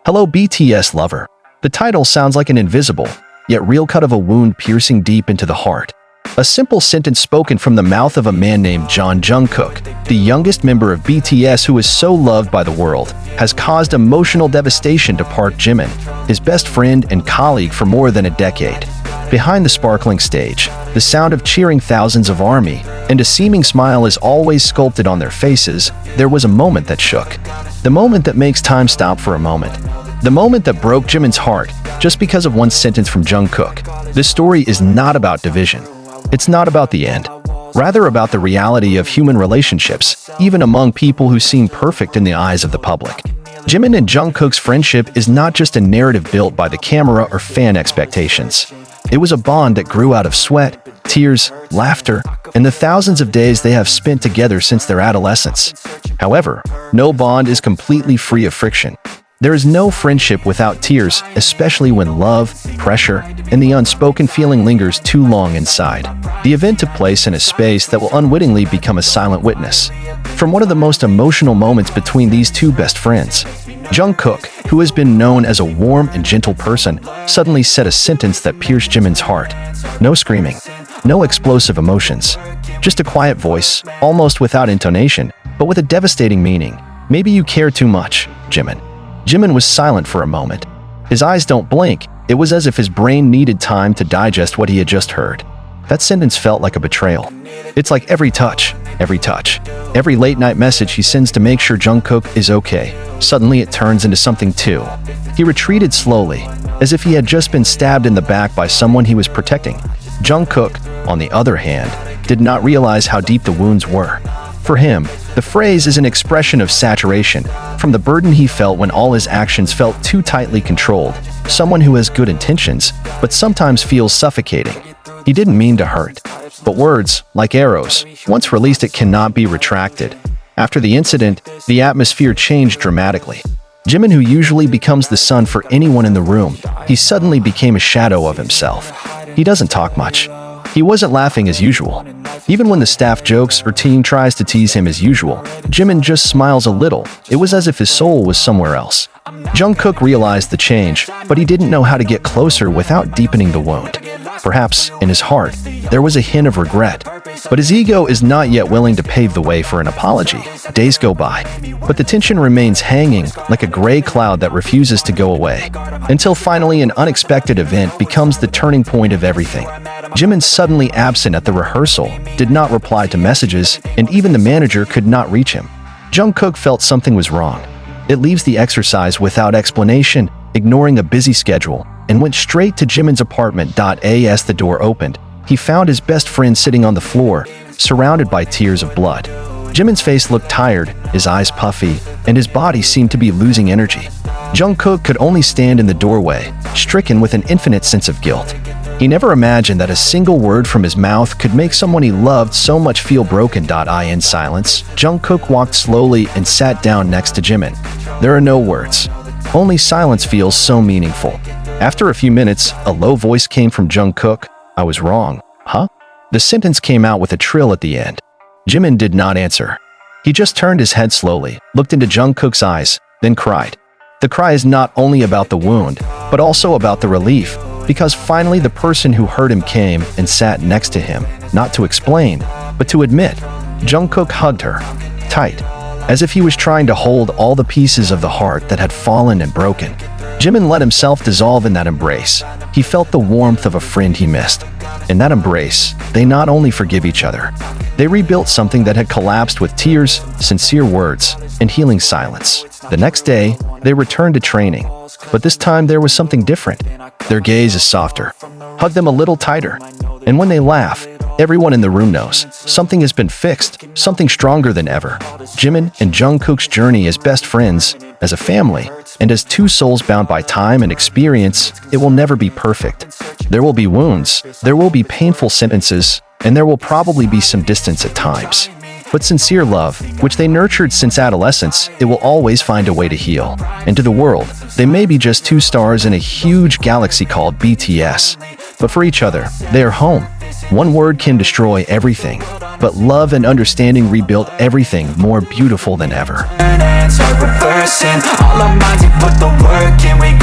Hello BTS lover. The title sounds like an invisible, yet real cut of a wound piercing deep into the heart. A simple sentence spoken from the mouth of a man named Jungkook, the youngest member of BTS who is so loved by the world, has caused emotional devastation to Park Jimin, his best friend and colleague for more than a decade. Behind the sparkling stage, the sound of cheering thousands of ARMY, and a seeming smile is always sculpted on their faces, there was a moment that shook. The moment that makes time stop for a moment. The moment that broke Jimin's heart, just because of one sentence from Jungkook. This story is not about division. It's not about the end. Rather about the reality of human relationships, even among people who seem perfect in the eyes of the public. Jimin and Jungkook's friendship is not just a narrative built by the camera or fan expectations. It was a bond that grew out of sweat, tears, laughter, and the thousands of days they have spent together since their adolescence. However, no bond is completely free of friction. There is no friendship without tears, especially when love, pressure, and the unspoken feeling lingers too long inside. The event took place in a space that will unwittingly become a silent witness. From one of the most emotional moments between these two best friends, Jungkook, who has been known as a warm and gentle person, suddenly said a sentence that pierced Jimin's heart. No screaming, no explosive emotions, just a quiet voice, almost without intonation, but with a devastating meaning. Maybe you care too much, Jimin. Jimin was silent for a moment. His eyes don't blink. It was as if his brain needed time to digest what he had just heard. That sentence felt like a betrayal. It's like every every late-night message he sends to make sure Jungkook is okay. Suddenly it turns into something too. He retreated slowly, as if he had just been stabbed in the back by someone he was protecting. Jungkook, on the other hand, did not realize how deep the wounds were. For him, the phrase is an expression of saturation, from the burden he felt when all his actions felt too tightly controlled. Someone who has good intentions, but sometimes feels suffocating. He didn't mean to hurt. But words, like arrows, once released it cannot be retracted. After the incident, the atmosphere changed dramatically. Jimin, who usually becomes the sun for anyone in the room, he suddenly became a shadow of himself. He doesn't talk much. He wasn't laughing as usual. Even when the staff jokes or team tries to tease him as usual, Jimin just smiles a little. It was as if his soul was somewhere else. Jungkook realized the change, but he didn't know how to get closer without deepening the wound. Perhaps, in his heart, there was a hint of regret. But his ego is not yet willing to pave the way for an apology. Days go by, but the tension remains hanging like a gray cloud that refuses to go away. Until finally an unexpected event becomes the turning point of everything. Jimin, suddenly absent at the rehearsal, did not reply to messages, and even the manager could not reach him. Jungkook felt something was wrong. It leaves the exercise without explanation, ignoring a busy schedule, and went straight to Jimin's apartment. As the door opened, he found his best friend sitting on the floor, surrounded by tears of blood. Jimin's face looked tired, his eyes puffy, and his body seemed to be losing energy. Jungkook could only stand in the doorway, stricken with an infinite sense of guilt. He never imagined that a single word from his mouth could make someone he loved so much feel broken. In silence, Jungkook walked slowly and sat down next to Jimin. There are no words. Only silence feels so meaningful. After a few minutes, a low voice came from Jungkook. I was wrong, huh? The sentence came out with a trill at the end. Jimin did not answer. He just turned his head slowly, looked into Jungkook's eyes, then cried. The cry is not only about the wound, but also about the relief, because finally the person who hurt him came and sat next to him, not to explain, but to admit. Jungkook hugged her, tight, as if he was trying to hold all the pieces of the heart that had fallen and broken. Jimin let himself dissolve in that embrace. He felt the warmth of a friend he missed. In that embrace, they not only forgive each other, they rebuilt something that had collapsed with tears, sincere words, and healing silence. The next day, they returned to training, but this time there was something different. Their gaze is softer. Hug them a little tighter. And when they laugh, everyone in the room knows something has been fixed, something stronger than ever. Jimin and Jungkook's journey as best friends, as a family, and as two souls bound by time and experience, it will never be perfect. There will be wounds, there will be painful sentences, and there will probably be some distance at times. But sincere love, which they nurtured since adolescence, it will always find a way to heal. And to the world, they may be just two stars in a huge galaxy called BTS. But for each other, they are home. One word can destroy everything, but love and understanding rebuilt everything more beautiful than ever. person. All our minds, we put the work in, we